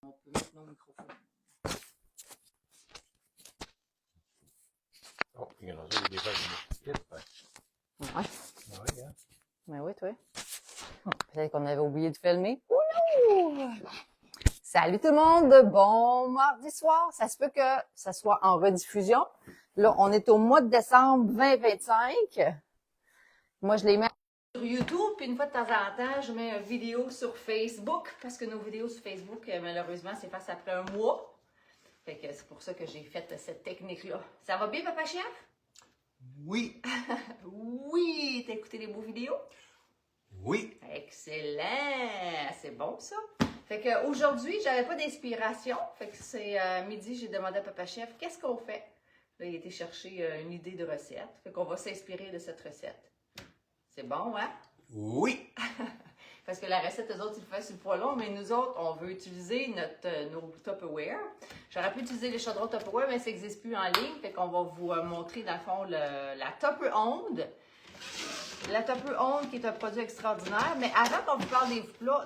On peut mettre nos microphones. Oh, il y en a des fois qui me quittent. Ouais. Oui, hein. Ben oui, toi. Peut-être qu'on avait oublié de filmer. Ouh! Salut tout le monde, bon mardi soir. Ça se peut que ça soit en rediffusion. Là, on est au mois de décembre 2025. Moi, je les mets sur YouTube, puis une fois de temps en temps, je mets une vidéo sur Facebook, parce que nos vidéos sur Facebook, malheureusement, s'effacent après un mois. Fait que c'est pour ça que j'ai fait cette technique-là. Ça va bien, Papa Chef? Oui. Oui! T'as écouté les beaux vidéos? Oui. Excellent! C'est bon, ça? Fait qu'aujourd'hui, j'avais pas d'inspiration. Fait que c'est midi, j'ai demandé à Papa Chef, qu'est-ce qu'on fait? Là, il a été chercher une idée de recette. Fait qu'on va s'inspirer de cette recette. C'est bon, hein? Oui. Parce que la recette, eux autres, ils le font sur le poêlon, mais nous autres, on veut utiliser nos Tupperware. J'aurais pu utiliser les chaudrons Tupperware, mais ça n'existe plus en ligne. Fait qu'on va vous montrer, dans le fond, la Tupper Onde. La Tupper Onde, qui est un produit extraordinaire. Mais avant qu'on vous parle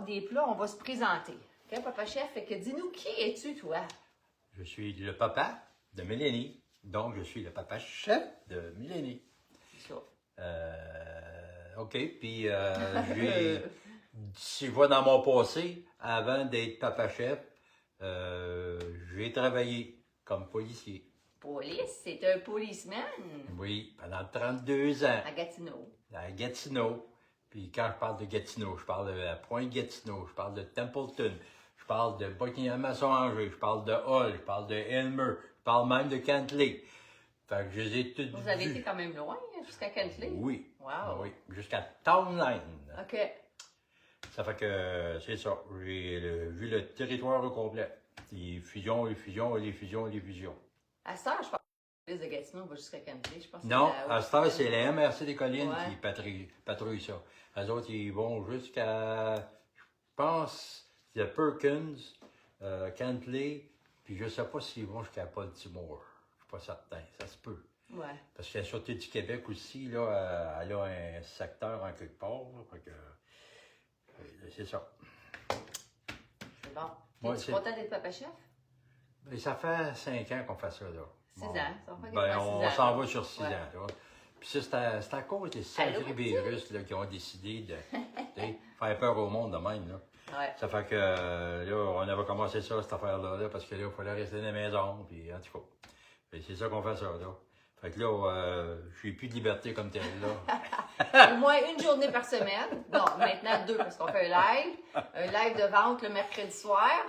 des plats, on va se présenter. OK, Papa Chef? Fait que dis-nous, qui es-tu, toi? Je suis le papa de Mélanie. Donc, je suis le papa chef de Mélanie. C'est ça. OK. Puis, si je vois dans mon passé, avant d'être papa chef, j'ai travaillé comme policier. Police, c'est un policeman Oui, pendant 32 ans. à Gatineau. À Gatineau. Puis quand je parle de Gatineau, je parle de Pointe-Gatineau, je parle de Templeton, je parle de Buckingham-Masson-Angers, je parle de Hull, je parle de Elmer, je parle même de Cantley. Fait que je les ai toutes Vous avez vues. été quand même loin, jusqu'à Cantley? Oui. Wow. Oui. Jusqu'à Townline. OK. Ça fait que c'est ça. J'ai vu le territoire au complet. Les fusions, les fusions, les fusions, les fusions. À ça, je pense que la police de Gatineau va jusqu'à Cantley. Je pense que Non, c'est la- à ce temps, c'est la MRC des Collines Ouais. qui patrouille ça. Les autres, ils vont jusqu'à, je pense, il y a Perkins, Cantley, puis je ne sais pas s'ils vont jusqu'à Baltimore. Je ne suis pas certain, ça se peut. Ouais. Parce que la Sûreté du Québec aussi, là, elle a un secteur en quelque part. Là, fait que, c'est ça. C'est bon. Ouais, Es-tu c'est- content d'être Papa Chef? Mais ça fait 5 ans qu'on fait ça, là. 6 ans. Ça va faire Ben, quasiment on 6 ans. s'en va sur 6 Ouais. ans, là. Puis ça, c'est à cause des sacrés virus, là, qui ont décidé de faire peur au monde de même, là. Ouais. Ça fait que, là, on avait commencé ça, cette affaire-là, là, parce que là, il fallait rester dans la maison, puis en tout cas. Fait, c'est ça qu'on fait ça, là. Fait que là, j'ai plus de liberté comme telle, là. Au moins une journée par semaine. Bon, maintenant 2 parce qu'on fait un live. Un live de vente le mercredi soir.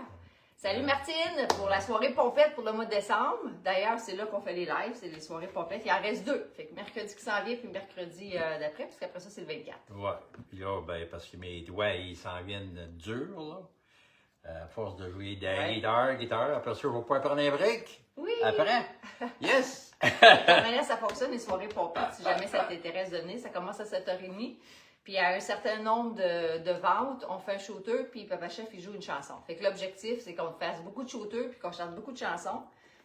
Salut Martine pour la soirée pompette pour le mois de décembre. D'ailleurs, c'est là qu'on fait les lives, c'est les soirées pompettes. Il en reste 2. Fait que mercredi qui s'en vient, puis mercredi d'après, parce qu'après ça, c'est le 24. Ouais. Puis là, ben, parce que mes doigts, ils s'en viennent durs, là. À force de jouer de la guitare. Après ça, je vais pouvoir prendre un break. Oui! Après. Yes! De toute manière, ça fonctionne, les soirées pompettes. Si jamais ça t'intéresse de venir, ça commence à 7h30. Puis à un certain nombre de ventes, on fait un shooter, puis Papa Chef, il joue une chanson. Fait que l'objectif, c'est qu'on fasse beaucoup de shooters, puis qu'on chante beaucoup de chansons.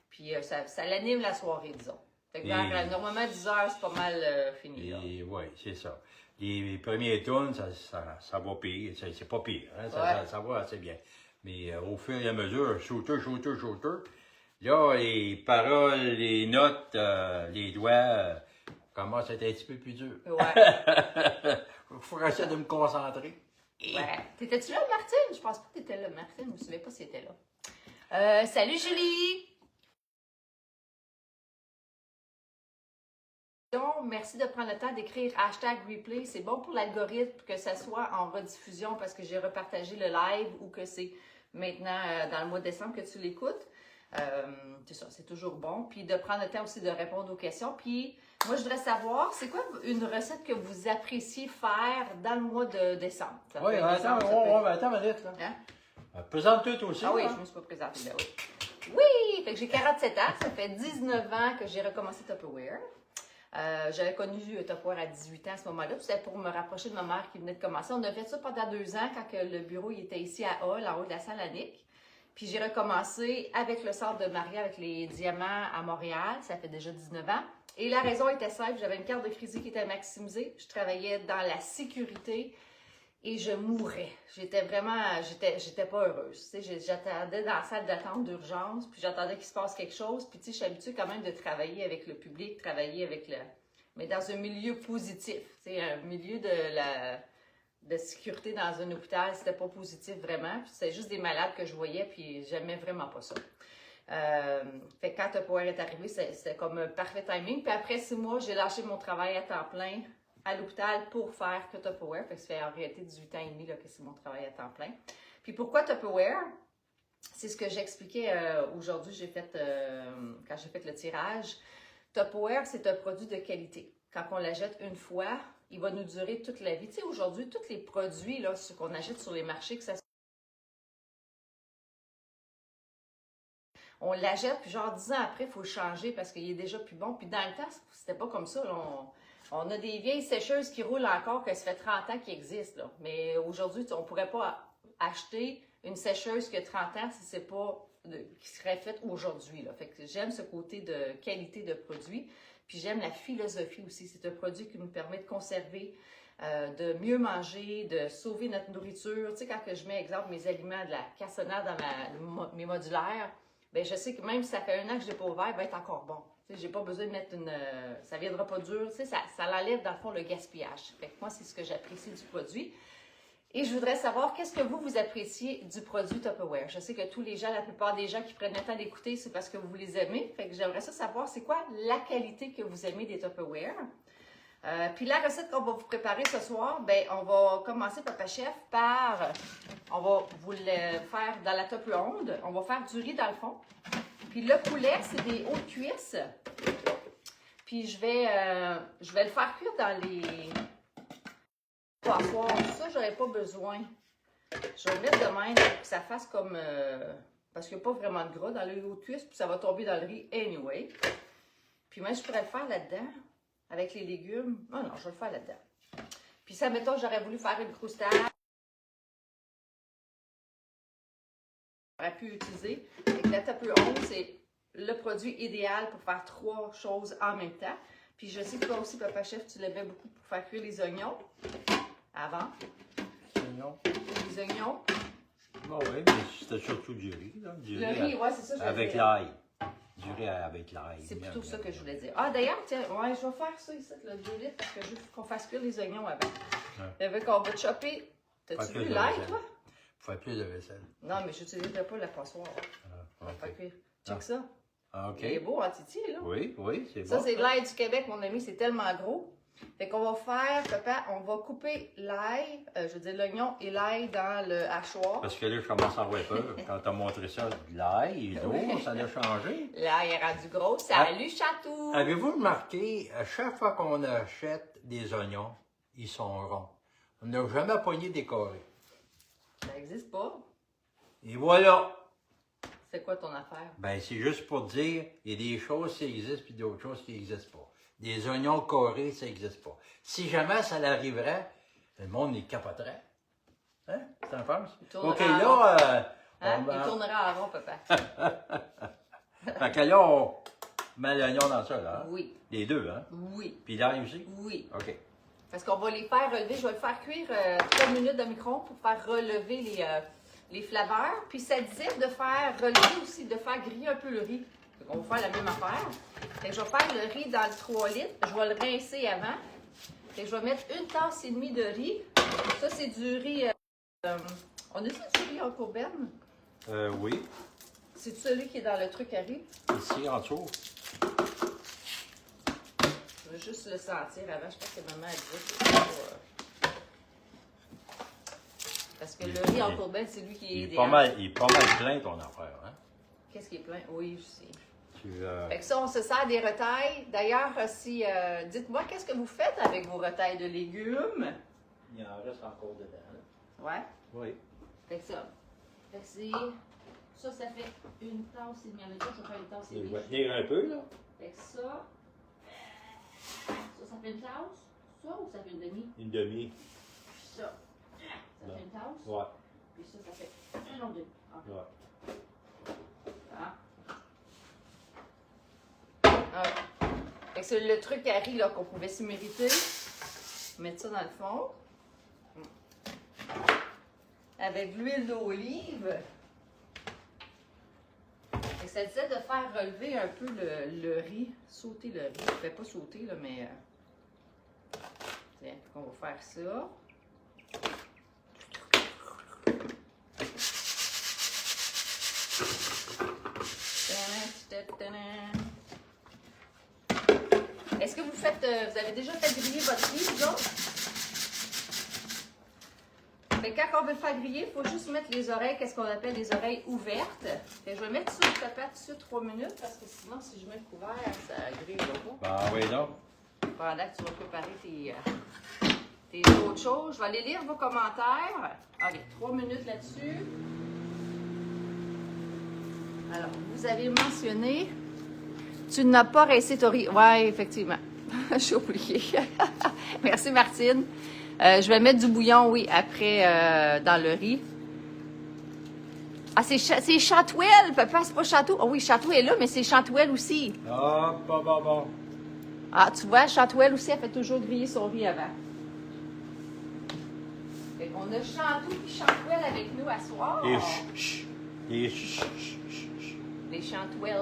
Puis ça l'anime la soirée, disons. Fait que vers, normalement, 10h, c'est pas mal fini. Là. Et oui, c'est ça. Les premiers tunes, ça va pire. C'est pas pire. Hein? Ça va assez bien. Mais au fur et à mesure, shooter. Là, les paroles, les notes, les doigts commencent à être un petit peu plus durs. Ouais. Faut essayer de me concentrer. Ouais. T'étais-tu là, Martine? Je pense pas que t'étais là, Martine. Je me souviens pas si t'étais là. Salut, Julie! Merci de prendre le temps d'écrire #replay. C'est bon pour l'algorithme que ça soit en rediffusion parce que j'ai repartagé le live ou que c'est maintenant dans le mois de décembre que tu l'écoutes. C'est ça, c'est toujours bon. Puis de prendre le temps aussi de répondre aux questions. Puis moi, je voudrais savoir, c'est quoi une recette que vous appréciez faire dans le mois de décembre? Oui, attends une minute. Là. Hein? Présente-toi toi aussi. Ah oui, hein? je me suis pas présentée là, oui. Oui, fait que j'ai 47 ans, ça fait 19 ans que j'ai recommencé Tupperware. J'avais connu Tupperware à 18 ans à ce moment-là, puis c'était pour me rapprocher de ma mère qui venait de commencer. On a fait ça pendant 2 ans quand que le bureau il était ici à Hull, en haut de la salle Annick. Puis j'ai recommencé avec le centre de Maria, avec les diamants à Montréal, ça fait déjà 19 ans. Et la raison était simple, j'avais une carte de crédit qui était maximisée, je travaillais dans la sécurité Et je mourais. J'étais pas heureuse. Tu sais, j'attendais dans la salle d'attente d'urgence, puis j'attendais qu'il se passe quelque chose. Puis tu sais, je suis habituée quand même de travailler avec le public, travailler avec mais dans un milieu positif. Tu sais, un milieu de sécurité dans un hôpital, c'était pas positif vraiment. Puis c'était juste des malades que je voyais, puis j'aimais vraiment pas ça. Fait que quand Tupperware est arrivé, c'était comme un parfait timing. Puis après 6 mois, j'ai lâché mon travail à temps plein à l'hôpital pour faire que Tupperware. Fait que ça fait en réalité 18 ans et demi là, que c'est mon travail à temps plein. Puis pourquoi Tupperware? C'est ce que j'expliquais aujourd'hui, quand j'ai fait le tirage. Tupperware, c'est un produit de qualité. Quand on l'achète une fois, il va nous durer toute la vie. Tu sais, aujourd'hui, tous les produits là, ce qu'on achète sur les marchés, que ça on l'achète, puis genre 10 ans après, il faut le changer parce qu'il est déjà plus bon. Puis dans le temps, c'était pas comme ça. Là. On a des vieilles sécheuses qui roulent encore, que ça fait 30 ans qu'ils existent. Là. Mais aujourd'hui, on pourrait pas acheter une sécheuse qui a 30 ans si c'est pas qui serait faite aujourd'hui. Là. Fait que j'aime ce côté de qualité de produit. Puis j'aime la philosophie aussi. C'est un produit qui nous permet de conserver, de mieux manger, de sauver notre nourriture. Tu sais, quand que je mets, exemple, mes aliments de la cassonade dans mes modulaires, ben je sais que même si ça fait 1 an que je l'ai pas ouvert, il va être encore bon. Tu sais, j'ai pas besoin de mettre ça viendra pas dur. Tu sais, ça l'enlève dans le fond le gaspillage. Fait que moi, c'est ce que j'apprécie du produit. Et je voudrais savoir, qu'est-ce que vous appréciez du produit Tupperware? Je sais que tous les gens, la plupart des gens qui prennent le temps d'écouter, c'est parce que vous les aimez. Fait que j'aimerais ça savoir, c'est quoi la qualité que vous aimez des Tupperware? Puis la recette qu'on va vous préparer ce soir, ben on va commencer, Papa Chef, on va vous le faire dans la table ronde. On va faire du riz dans le fond. Puis le poulet, c'est des hautes cuisses. Puis je vais le faire cuire dans les poissoirs. Ça, j'aurais pas besoin. Je vais le mettre de même pour que ça fasse comme... parce qu'il n'y a pas vraiment de gras dans les hautes cuisses, puis ça va tomber dans le riz anyway. Puis moi, je pourrais le faire là-dedans. Avec les légumes. Oh non, je vais le faire là-dedans. Puis ça, mettons, j'aurais voulu faire une croustade. J'aurais pu utiliser. La table ronde, c'est le produit idéal pour faire 3 choses en même temps. Puis je sais que toi aussi, Papa Chef, tu l'aimais beaucoup pour faire cuire les oignons. Avant. Oignons. Les oignons. Bon, oui, mais c'était surtout du riz. Là. Du Le riz, ouais, c'est ça. Avec l'ail. Du riz avec l'ail. C'est plutôt ça que je voulais dire. Ah, d'ailleurs, tiens, ouais, je vais faire ça ici, le 2 litres, parce que je veux qu'on fasse cuire les oignons avant. Ouais. Avec qu'on va chopper. T'as-tu vu l'ail, toi? Faut faire plus de vaisselle. Non, mais je n'utiliserai pas la passoire. On va faire cuire. Check ça. Ah, OK. Il est beau en titi, là. Oui, oui, c'est bon. Ça, c'est de l'ail du Québec, mon ami, c'est tellement gros. Fait qu'on va faire, papa, on va couper l'ail, je veux dire l'oignon et l'ail dans le hachoir. Parce que là, je commence à avoir peur. Quand t'as montré ça, de l'ail, l'eau, ça a changé. L'ail est rendu gros. Salut, chatou! Avez-vous remarqué, à chaque fois qu'on achète des oignons, ils sont ronds. On n'a jamais pogné des carrés. Ça n'existe pas. Et voilà! C'est quoi ton affaire? Ben, c'est juste pour dire, il y a des choses qui existent puis d'autres choses qui n'existent pas. Des oignons carrés, ça n'existe pas. Si jamais ça l'arriverait, le monde y capoterait. Hein? T'en penses? OK, là... Hein? Il tournera en rond, papa. Fait que là, on met l'oignon dans ça, là. Hein? Oui. Les deux, hein? Oui. Puis l'ail aussi? Oui. OK. Parce qu'on va les faire relever. Je vais le faire cuire 3 minutes de micro pour faire relever les flaveurs. Puis ça disait de faire relever aussi, de faire griller un peu le riz. On va faire la même affaire. Fait que je vais faire le riz dans le 3 litres. Je vais le rincer avant. Fait que je vais mettre 1 tasse et demie de riz. Ça, c'est du riz... on a dit du riz en courbaine? Oui. C'est celui qui est dans le truc à riz? Ici, en dessous. Je veux juste le sentir avant. Je pense que maman a dit que c'est pas... Parce que le riz en courbaine, c'est lui qui est Il est idéal. il est pas mal plein, ton affaire, hein? Qu'est-ce qui est plein? Oui, je sais. Fait que ça, on se sert des retailles. D'ailleurs, si dites-moi, qu'est-ce que vous faites avec vos retailles de légumes? Il en reste encore dedans, là. Ouais. Oui. Fait que ça. Fait que c'est... Ça fait 1 tasse et demie. En même temps, je vais faire 1 tasse et Il demie. va tenir un peu, là. Fait que ça... Ça fait 1 tasse? Ça ou ça fait 1 demi? 1 demi. Puis ça. Ça fait 1 tasse? Ouais. Puis ça fait 1 autre demi. Okay. Ouais. Ah. Ouais. Fait que c'est le truc à riz là, qu'on pouvait s'y mériter. Mettre ça dans le fond. avec l'huile d'olive. Et ça disait de faire relever un peu le riz, sauter le riz. Je ne fais pas sauter, là, mais... tiens, on va faire ça. Est-ce que vous avez déjà fait griller votre riz, vous autres? Mais quand on veut le faire griller, il faut juste mettre les oreilles, qu'est-ce qu'on appelle les oreilles ouvertes. Fait que je vais mettre ça au tapette tout de suite 3 minutes, parce que sinon, si je mets le couvert, ça grille pas. Ben oui, donc. Pendant que tu vas préparer tes autres choses, je vais aller lire vos commentaires. Allez, 3 minutes là-dessus. Alors, vous avez mentionné, tu n'as pas rincé ton riz. Oui, effectivement. J'ai oublié. Merci, Martine. Je vais mettre du bouillon, oui, après, dans le riz. Ah, c'est Chantouelle, papa, c'est pas Château. Oh oui, Château est là, mais c'est Chantouelle aussi. Ah, bon. Ah, tu vois, Chantouelle aussi, elle fait toujours griller son riz avant. Fait qu'on a Chantou et Chantouelle avec nous à soir. Et chut. Les Chantouelles.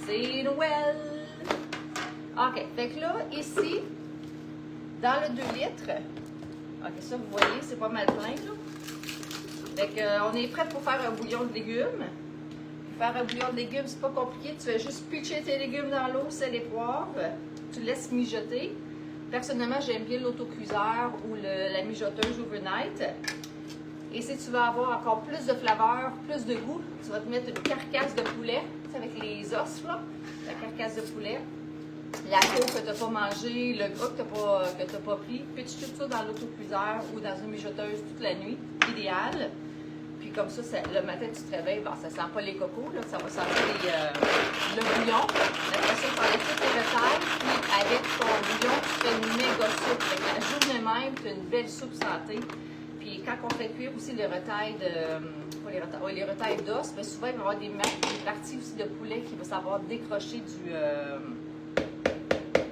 C'est Noël. OK, fait que là, ici, dans le 2 litres, OK, ça, vous voyez, c'est pas mal plein, là. Fait qu'on est prêt pour faire un bouillon de légumes. Faire un bouillon de légumes, c'est pas compliqué. Tu fais juste pitcher tes légumes dans l'eau, sel et poivre. Tu laisses mijoter. Personnellement, j'aime bien l'autocuiseur ou la mijoteuse overnight. Et si tu veux avoir encore plus de flaveur, plus de goût, tu vas te mettre une carcasse de poulet, avec les os, là, la carcasse de poulet, la peau que tu n'as pas mangée, le gras que tu n'as pas pris, puis tu chutes ça dans l'autocuiseur ou dans une mijoteuse toute la nuit, idéal. Puis comme ça, le matin, tu te réveilles, bon, ça sent pas les cocos, là, ça va sentir le bouillon. Après ça, tu enlèves toutes les retailles, puis avec ton bouillon, tu fais une méga soupe. Fait que la journée même, tu as une belle soupe santé. Puis quand on fait cuire aussi les retailles les retailles d'os, bien souvent, il va y avoir des parties aussi de poulet qui vont savoir décrocher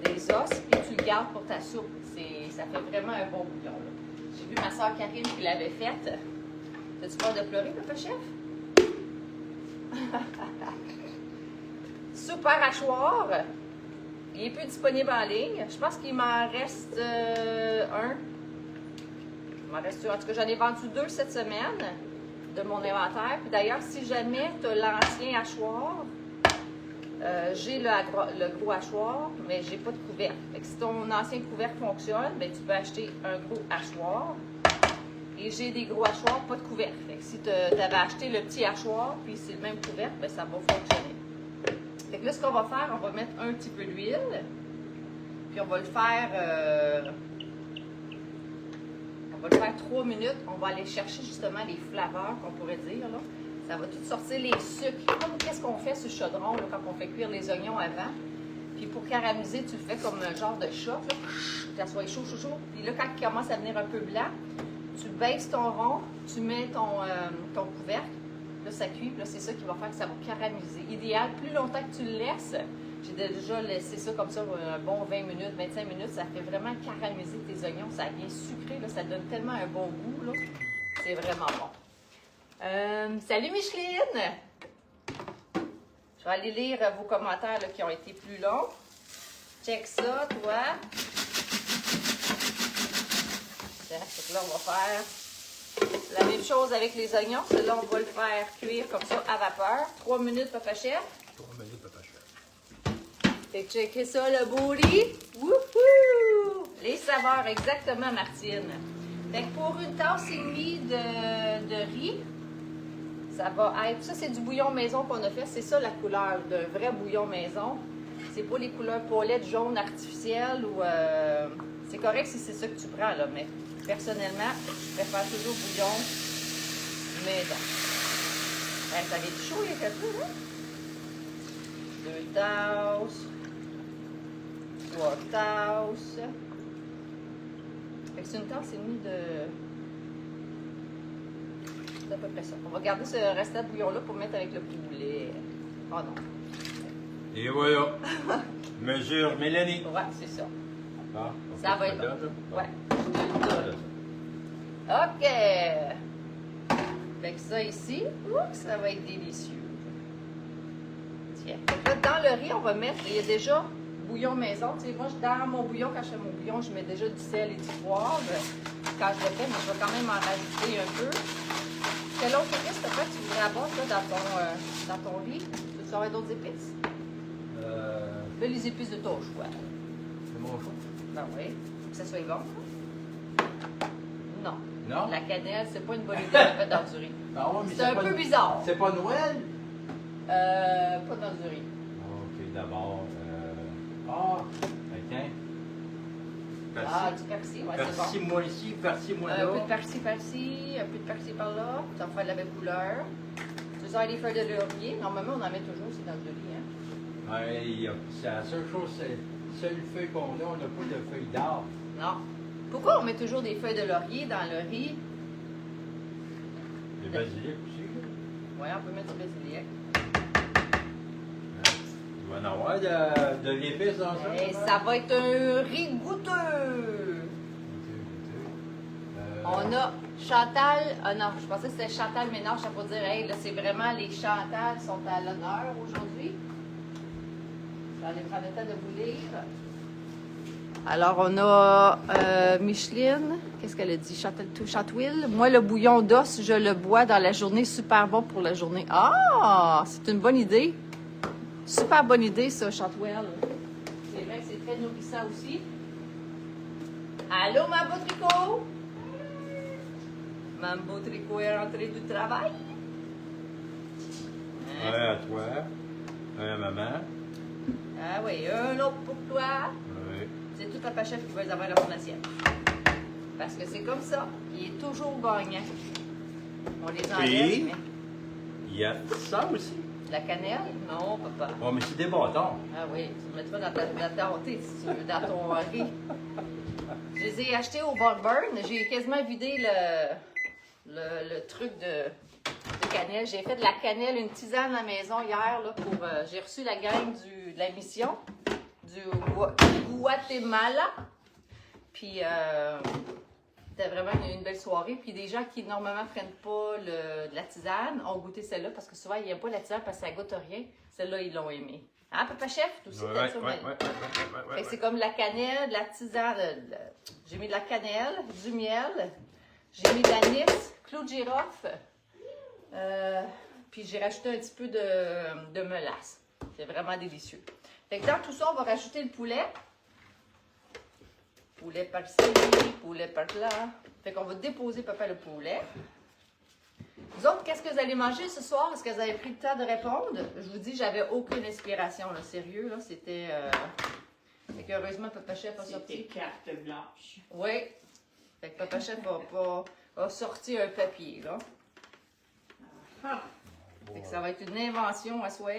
des os, puis tu le gardes pour ta soupe. Ça fait vraiment un bon bouillon. J'ai vu ma soeur Karine qui l'avait faite. T'as-tu peur de pleurer, papa chef? Super hachoir. Il n'est plus disponible en ligne. Je pense qu'il m'en reste un. Il m'en reste un. En tout cas, j'en ai vendu 2 cette semaine de mon inventaire. Puis d'ailleurs, si jamais tu as l'ancien hachoir, j'ai le gros hachoir, mais j'ai pas de couvercle. Fait que si ton ancien couvercle fonctionne, bien, tu peux acheter un gros hachoir. Et j'ai des gros hachoirs, pas de couvercle. Fait que si tu avais acheté le petit hachoir, puis c'est le même couvercle, bien, ça va fonctionner. Fait que là, ce qu'on va faire, on va mettre un petit peu d'huile. Puis on va le faire... on va le faire 3 minutes. On va aller chercher justement les flaveurs qu'on pourrait dire, là. Ça va tout sortir les sucres. Comme qu'est-ce qu'on fait sur le chaudron, là, quand on fait cuire les oignons avant. Puis pour caraméliser, tu le fais comme un genre de choc, là. Que ça soit chaud. Puis là, quand il commence à venir un peu blanc, tu baisses ton rond, tu mets ton couvercle, là ça cuit, puis là c'est ça qui va faire que ça va caraméliser. Idéal, plus longtemps que tu le laisses, j'ai déjà laissé ça comme ça un bon 20 minutes, 25 minutes, ça fait vraiment caraméliser tes oignons, ça vient sucré, là, ça donne tellement un bon goût, là. C'est vraiment bon. Salut Micheline! Je vais aller lire vos commentaires là, qui ont été plus longs. Check ça, toi. Là, on va faire la même chose avec les oignons. Là, on va le faire cuire comme ça à vapeur. 3 minutes, papa chef. 3 minutes, papa chef. Fait que checker ça, le beau riz. Wouhou! Les saveurs, exactement, Martine. Fait que pour une tasse et demie de riz, ça va être... Ça, c'est du bouillon maison qu'on a fait. C'est ça, la couleur d'un vrai bouillon maison. C'est pas les couleurs paulettes jaunes artificielles ou... c'est correct si c'est ça que tu prends, là, mais... Personnellement, je préfère toujours bouillon maison. Ouais, ça va être chaud, il y a quelque chose, hein? 2 tasses. 3 tasses. Fait que c'est une tasse et demie de... C'est à peu près ça. On va garder ce restant de bouillon-là pour mettre avec le poulet. Oh non. Et voilà. Mesure Mélanie. Ouais, c'est ça. Ah, Ça va être bon. Ouais. OK. Fait que ça ici, ça va être délicieux. Tiens. Fait que là, dans le riz, on va mettre, il y a déjà bouillon maison. Tu sais, moi, dans mon bouillon, quand je fais mon bouillon, je mets déjà du sel et du poivre. Quand je le fais, mais je vais quand même en rajouter un peu. Quelle autre épice, peut-être, tu voudrais avoir ça, dans ton riz? Tu veux avoir d'autres épices? Fais les épices de ton choix. C'est mon choix. Ben oui, faut que ça soit bon. Non. Non? La cannelle, c'est pas une bonne idée de mettre dans du riz. Ah ouais, mais C'est un peu bizarre. C'est pas Noël? Pas dans du riz. Ok, d'abord. Tiens. Persil. Ah, du persil, ouais, c'est Persil, bon. moi ici, persil, moi Un là. peu de persil, un peu de persil par là. Ça va faire de la belle couleur. Tu veux avoir des feuilles de laurier? Normalement, on en met toujours aussi dans du riz. Hein? Ouais, c'est la seule chose, c'est la seule feuille qu'on a, on n'a pas de feuilles d'arbre. Non. Pourquoi on met toujours des feuilles de laurier dans le riz? Le basilic aussi. Oui, on peut mettre du basilic. Il va en avoir de l'épice dans ça. Et ça va être un riz goûteux. On a Chantal. Ah non, je pensais que c'était Chantal Ménard. Je pour dire, hey, là, c'est vraiment les Chantal sont à l'honneur aujourd'hui. Je vais aller prendre le temps de vous lire. Alors, on a Micheline. Qu'est-ce qu'elle a dit? Chatouille. Moi, le bouillon d'os, je le bois dans la journée. Super bon pour la journée. Ah! C'est une bonne idée. Super bonne idée, ça, Chatouille. C'est vrai que c'est très nourrissant aussi. Allô, Mambo Tricot? Mambo Tricot est rentré du travail? Ouais, à toi. À maman. Ah oui, un autre pour toi. Oui. C'est tout Papa Chef qui va les avoir dans mon assiette. Parce que c'est comme ça. Il est toujours gagnant. On les enlève, Puis? mais... Il y a ça aussi. La cannelle? Non, papa. Oh, mais c'est des bâtons. Ah oui, tu le mettras dans ton thé, si tu veux, dans ton riz. Je les ai achetés au Burn. J'ai quasiment vidé le truc de cannelle. J'ai fait de la cannelle, une tisane à la maison hier. Là, pour. J'ai reçu la gang de la mission du Guatemala. Puis, c'était vraiment une belle soirée. Puis, des gens qui normalement ne prennent pas de la tisane ont goûté celle-là parce que souvent, ils n'aiment pas la tisane parce que ça goûte rien. Celle-là, ils l'ont aimée. Hein, Papa Chef? Toi aussi, t'aimes ça? Fait que c'est comme de la cannelle, de la tisane. J'ai mis de la cannelle, du miel, j'ai mis de l'anis, clou de girofle. Puis, j'ai rajouté un petit peu de mélasse. C'est vraiment délicieux. Fait que dans tout ça, on va rajouter le poulet. Poulet par-ci, poulet par-là. Fait qu'on va déposer, papa, le poulet. Vous autres, qu'est-ce que vous allez manger ce soir? Est-ce que vous avez pris le temps de répondre? Je vous dis, j'avais aucune inspiration, là. Sérieux, là. C'était... Fait qu'heureusement, Papa Chef a sorti... C'était carte blanche. Oui. Fait que Papa Chef a sorti un papier, là. Ah, Fait que ça va être une invention à soir.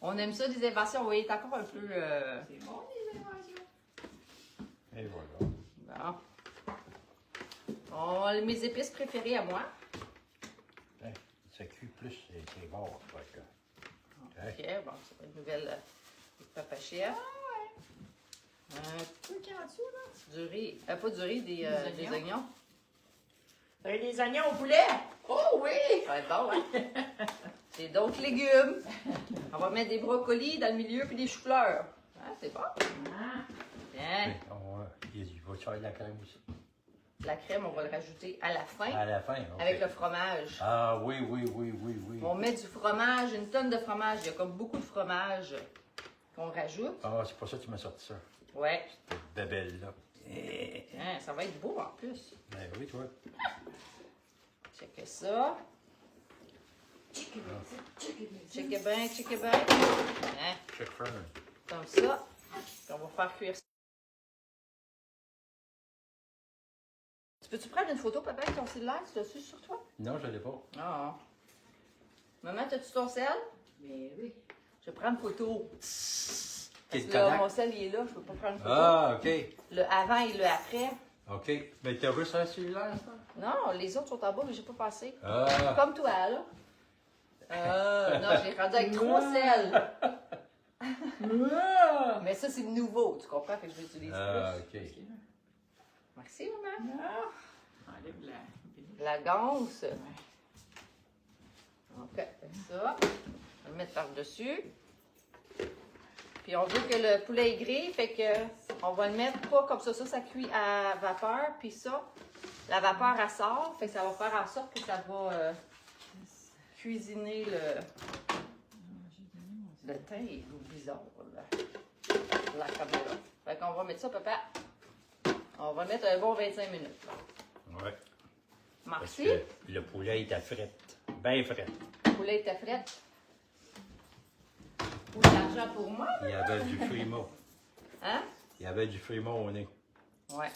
On aime ça, des inventions. Vous voyez, c'est encore un peu... c'est bon, les inventions. Et voilà. Bon. Mes épices préférées à moi. Hein, ça cuit plus, c'est bon. Fait que... OK, bon, c'est une nouvelle Papa Chef. Tout qui est en dessous, là. Du riz. Pas du riz, des oignons. Des oignons au poulet. Oh oui! Ça va être bon, hein? C'est d'autres légumes. On va mettre des brocolis dans le milieu puis des choux-fleurs. Ah, c'est bon. Ah, Bien. Il va faire de la crème aussi. La crème, on va le rajouter à la fin À la fin, ok. avec le fromage. Ah oui. On met du fromage, une tonne de fromage. Il y a comme beaucoup de fromage qu'on rajoute. Ah, c'est pour ça que tu m'as sorti ça. Ouais. Cette babelle-là. Hein, ça va être beau en plus. Ben oui, toi. Checkez ça. Checkez bien. Hein, Check fern. comme ça. Puis on va faire cuire ça. Peux-tu prendre une photo, papa, avec ton cellulaire? Tu l'as-tu sur toi? Non, je l'ai pas. Ah. Maman, t'as-tu ton sel? mais oui. Je vais prendre une photo. T'es Parce le que là, Kodak? mon sel, il est là. Je peux pas prendre une photo. Ah, OK. Le avant et le après. OK. Mais t'as vu ça cellulaire, ça? Non, les autres sont en bas, mais j'ai pas passé. Ah. Comme toi, là. Non, j'ai rendu avec 3 sels. Mais ça, c'est nouveau, tu comprends? Fait que je vais utiliser Ah, plus. OK. Merci, maman. Ah, enlève la... La ganse. OK, ça. On va le mettre par-dessus. Puis on veut que le poulet est gris, fait que on va le mettre pas comme ça cuit à vapeur. Puis ça, la vapeur, elle sort, fait que ça va faire en sorte que ça va cuisiner le thym. Il est bizarre, là. La caméra. Fait qu'on va mettre ça, papa. On va mettre un bon 25 minutes. Oui. Parce Merci. que le poulet est à frette. Bien frette. Le poulet était frais. Ou de l'argent pour moi? Il y avait du friment. Hein? Il y avait du friment au nez. Ouais.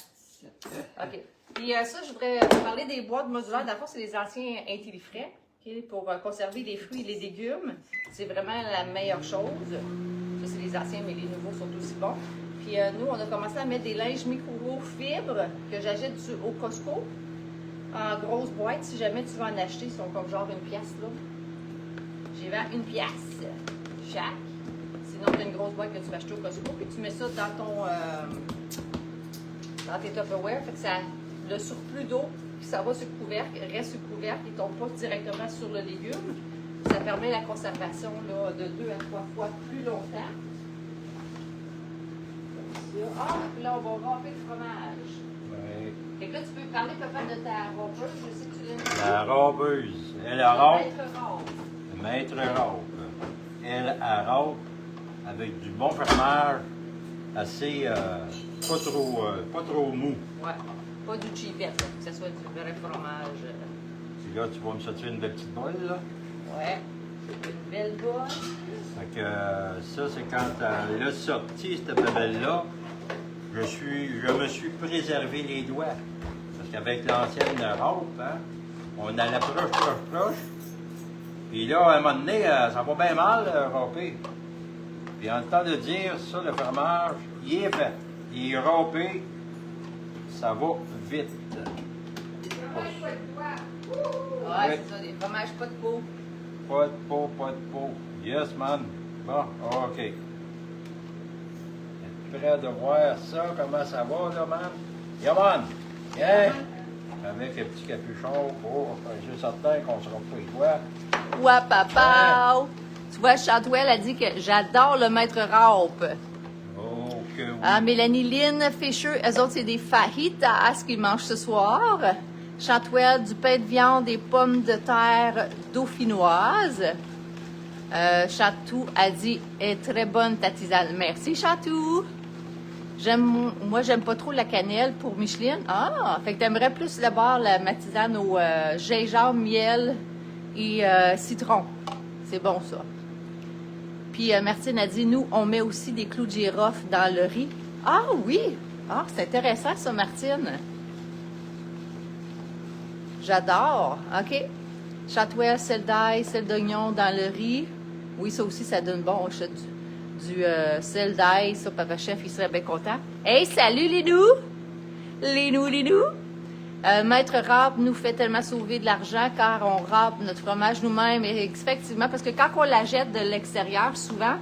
OK. Puis ça, je voudrais parler des boîtes modulaires. D'abord, c'est les anciens Intellifrais, OK, pour conserver les fruits et les légumes. C'est vraiment la meilleure chose. Ça, c'est les anciens, mais les nouveaux sont aussi bons. Puis nous, on a commencé à mettre des linges micro-fibres que j'achète au Costco en grosse boîte. Si jamais tu veux en acheter, ils sont comme genre une pièce, là. J'y vends une pièce chaque. Sinon, tu as une grosse boîte que tu vas acheter au Costco, puis tu mets ça dans ton dans tes Tupperware. Fait que ça, le surplus d'eau, puis ça va sur le couvercle, reste sur le couvercle, il ne tombe pas directement sur le légume. Ça permet la conservation là, de 2 à 3 fois plus longtemps. Comme ça. Ah, puis là, on va râper le fromage. Oui. Fait que là, tu peux parler, papa, de ta robeuse. Je sais que tu l'aimes. La robeuse. Elle a râpe. Maître râpe. Le maître râpe. Elle a râpe avec du bon fromage, assez pas trop mou. Ouais. Pas du chipette, là, que ce soit du vrai fromage. Puis là, tu vas me sortir une belle petite bolle, là. Ouais. Une belle bolle. Fait que ça, c'est quand elle a sorti cette bébelle-là, je me suis préservé les doigts. Parce qu'avec l'ancienne râpe, hein, on allait proche. Puis là, à un moment donné, ça va bien mal, râper. Puis en temps de dire ça, le fromage, il est fait. Il est râpé, ça va vite. Ouais, c'est ça, des fromages pas de peau. Pas de peau. Yes, man. Bon, OK. Êtes prêt de voir ça, comment ça va, là, man? Yeah, man! Yeah! Avec un petit capuchon pour être certain qu'on ne sera pas les doigts. Ouais, papa! Tu vois, Chantwell a dit que j'adore le maître râpe. Oh, que oui. Ah, Mélanie Lynn Fischer, eux autres, c'est des fajitas qu'ils mangent ce soir. Chantwell, du pain de viande et pommes de terre dauphinoises. Chatou a dit est très bonne ta tisane. Merci, Chatou. Moi, j'aime pas trop la cannelle pour Micheline. Ah, fait que t'aimerais plus d'abord ma tisane au gingembre, miel et citron. C'est bon, ça. Puis Martine a dit, nous, on met aussi des clous de girofle dans le riz. Ah oui! Ah, c'est intéressant, ça, Martine. J'adore. OK. Chatouelle, sel d'ail, sel d'oignon dans le riz. Oui, ça aussi, ça donne bon. Je du sel d'ail. Ça, Papa Chef, il serait bien content. Hey, salut, Linou! Linou! Maître Râpe nous fait tellement sauver de l'argent car on râpe notre fromage nous-mêmes. Et effectivement, parce que quand on la jette de l'extérieur, souvent,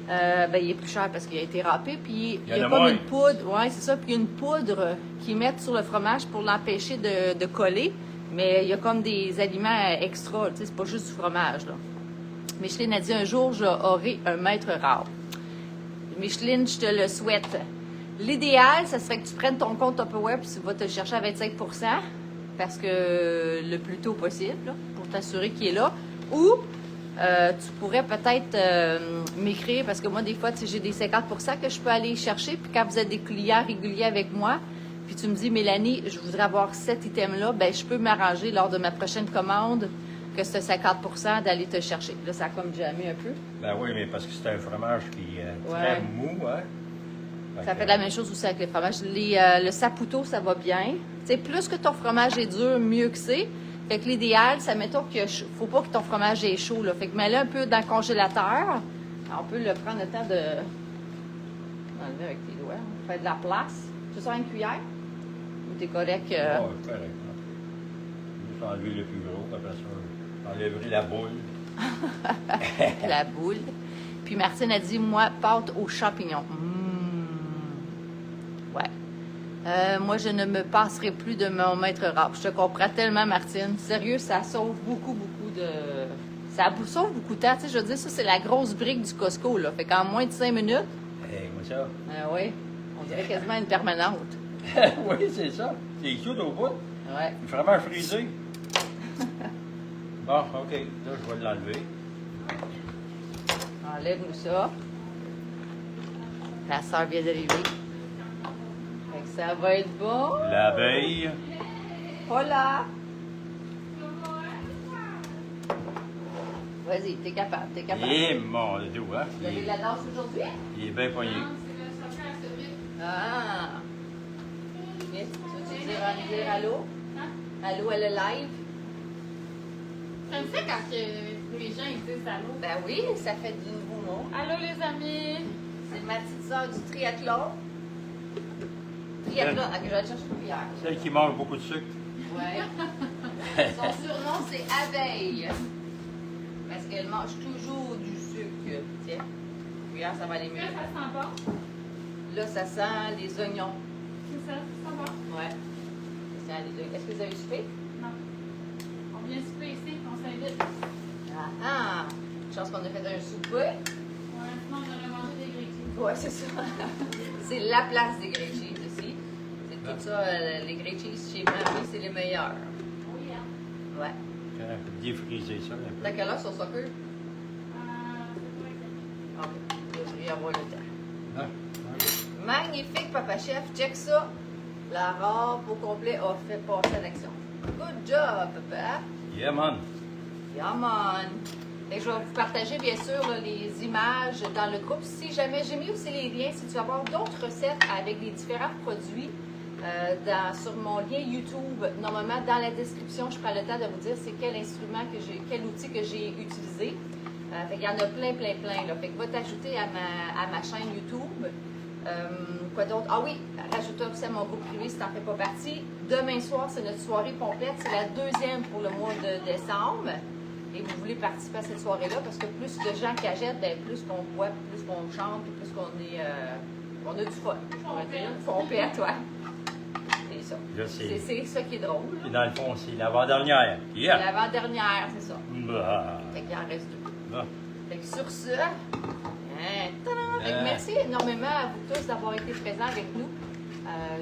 il est plus cher parce qu'il a été râpé. Puis il y a comme une poudre. Oui, c'est ça. Puis il y a une poudre qu'ils mettent sur le fromage pour l'empêcher de coller. Mais il y a comme des aliments extra. Tu sais, c'est pas juste du fromage, là. Micheline a dit un jour, j'aurai un maître râpe. Micheline, je te le souhaite. L'idéal, ça serait que tu prennes ton compte Tupperware puis tu vas te le chercher à 25 % parce que le plus tôt possible, là, pour t'assurer qu'il est là. Ou tu pourrais peut-être m'écrire parce que moi, des fois, j'ai des 50 % que je peux aller chercher. Puis quand vous êtes des clients réguliers avec moi, puis tu me dis, Mélanie, je voudrais avoir cet item-là, ben je peux m'arranger lors de ma prochaine commande que c'est 50 % d'aller te chercher. Là, ça a comme jamais un peu. Ben oui, mais parce que c'est un fromage qui est très mou, hein? Ça fait la même chose aussi avec les fromages. Le saputo, ça va bien. Tu sais, plus que ton fromage est dur, mieux que c'est. Fait que l'idéal, ça mettons qu'il faut pas que ton fromage est chaud, là. Fait que mets-le un peu dans le congélateur. On peut le prendre le temps de enlever avec tes doigts. On fait de la place. Tu sors une cuillère? Ou t'es correct? correct. Hein? Juste enlever le plus gros, après ça, enlever la boule. La boule. Puis Martine a dit, moi, pâte aux champignons. Ouais. Moi, je ne me passerai plus de mon maître rap. Je te comprends tellement, Martine. Sérieux, ça sauve beaucoup de... Ça sauve beaucoup de temps. Tu sais, je veux dire, ça, c'est la grosse brique du Costco, là. Fait qu'en moins de 5 minutes... Moi ça. Oui, on dirait quasiment une permanente. Oui, c'est ça. C'est cute au bout. Ouais. Vraiment frisé. Bon, OK. Là, je vais l'enlever. Enlève-nous ça. La sœur vient d'arriver. Fait que ça va être bon. L'abeille. Hola! Vas-y, t'es capable, t'es capable. Et mon Dieu, hein? Vous avez de la danse aujourd'hui? Il est bien poigné. Ah! Vite, tu veux dire allô? Allô, elle est live? J'aime ça quand les gens ils disent allô. Ben oui, ça fait du nouveau mot. Allô les amis. C'est ma petite sœur du triathlon. Triathlon, ok, je vais aller chercher une cuillère. Celle qui mange beaucoup de sucre. Ouais. Son surnom, c'est Abeille. Parce qu'elle mange toujours du sucre. Tiens, cuillère, ça va aller mieux. Là, ça sent bon. Là, ça sent les oignons. C'est ça, ça va. Ouais. Ça sent les oignons. Est-ce que vous avez soupé? Non. On vient souper ici, on s'invite. Ah! Chance qu'on a fait un souper. Ouais, sinon on aurait mangé des grillés. Ouais, c'est ça. C'est la place des grilled cheese ici. C'est tout ça, les grilled cheese chez Mamie, c'est les meilleurs. Oui, hein. Ouais. Défriser ça un T'as peu. quelle heure sur soccer? C'est pas Ok, je vais y avoir le temps. Ah, Magnifique, Papa Chef. Check ça. La robe au complet a fait passer à l'action. Good job, Papa. yeah, man. Come on. Et je vais vous partager, bien sûr, là, les images dans le groupe. Si jamais, j'ai mis aussi les liens, si tu veux avoir d'autres recettes avec les différents produits sur mon lien YouTube. Normalement, dans la description, je prends le temps de vous dire c'est quel instrument, quel outil que j'ai utilisé. Fait qu'il y en a plein. Là. Fait que va t'ajouter à ma chaîne YouTube. Quoi d'autre? Ah oui, rajoute-toi aussi à mon groupe privé si tu n'en fais pas partie. Demain soir, c'est notre soirée complète. C'est la deuxième pour le mois de décembre. Et vous voulez participer à cette soirée-là parce que plus de gens qui achètent, ben, plus qu'on boit, plus qu'on chante, puis plus qu'on est, on a du fun. Pompette, toi. C'est ça. Là, c'est. C'est ça qui est drôle. Et dans le fond, c'est l'avant-dernière. Yeah! L'avant-dernière, c'est ça. Bah. Fait qu'il en reste deux. Bah. Fait que sur ce, tadam! Fait que merci énormément à vous tous d'avoir été présents avec nous.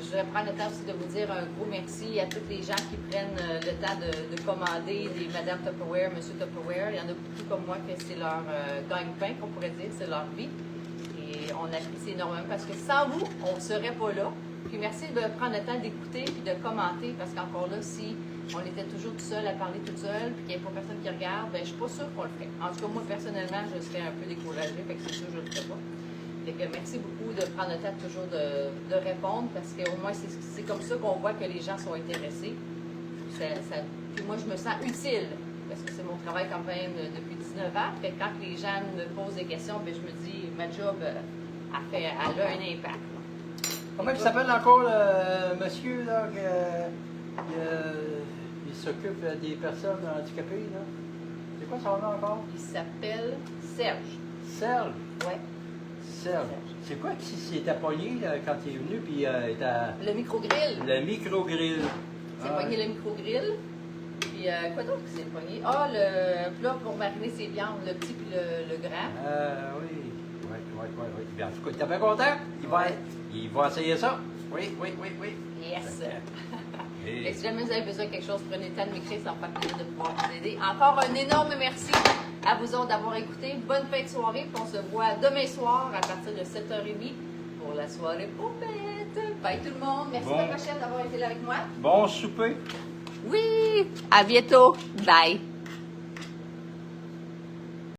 Je vais prendre le temps aussi de vous dire un gros merci à tous les gens qui prennent le temps de commander des Madame Tupperware, Monsieur Tupperware. Il y en a beaucoup comme moi que c'est leur gagne-pain, qu'on pourrait dire, c'est leur vie. Et on apprécie énormément parce que sans vous, on ne serait pas là. Puis merci de prendre le temps d'écouter et de commenter parce qu'encore là, si on était toujours tout seul à parler tout seul puis qu'il n'y a pas personne qui regarde, ben, je ne suis pas sûre qu'on le ferait. En tout cas, moi, personnellement, je serais un peu découragée, fait que c'est sûr que je ne le ferais pas. Fait que merci beaucoup de prendre le temps toujours de répondre parce qu'au moins, c'est comme ça qu'on voit que les gens sont intéressés. Puis moi, je me sens utile parce que c'est mon travail quand même depuis 19 ans. Fait que quand les gens me posent des questions, ben, je me dis, ma job, elle a un impact. Comment il s'appelle encore le monsieur là, il s'occupe des personnes handicapées? Là? C'est quoi son nom encore? Il s'appelle Serge. Serge. Ouais. Serge. C'est quoi qui s'est pogné là, quand il est venu puis il était Le micro-grill. le micro-grill? C'est pogné le micro-grill. Puis quoi d'autre qui s'est pogné? Ah, le plat pour mariner ses viandes, le petit puis le grand. Oui. Oui. Bien, en tout cas, il était bien content. Il va essayer ça. Oui. Yes. Et- Et si jamais vous avez besoin de quelque chose, prenez le temps de m'écrire, ça me fait plaisir de pouvoir vous aider. Encore un énorme merci à vous autres d'avoir écouté. Bonne fin de soirée, puis on se voit demain soir à partir de 7h30 pour la soirée pompette. Bye tout le monde. Merci Bon. Papa Chef d'avoir été là avec moi. Bon souper. Oui, à bientôt. Bye.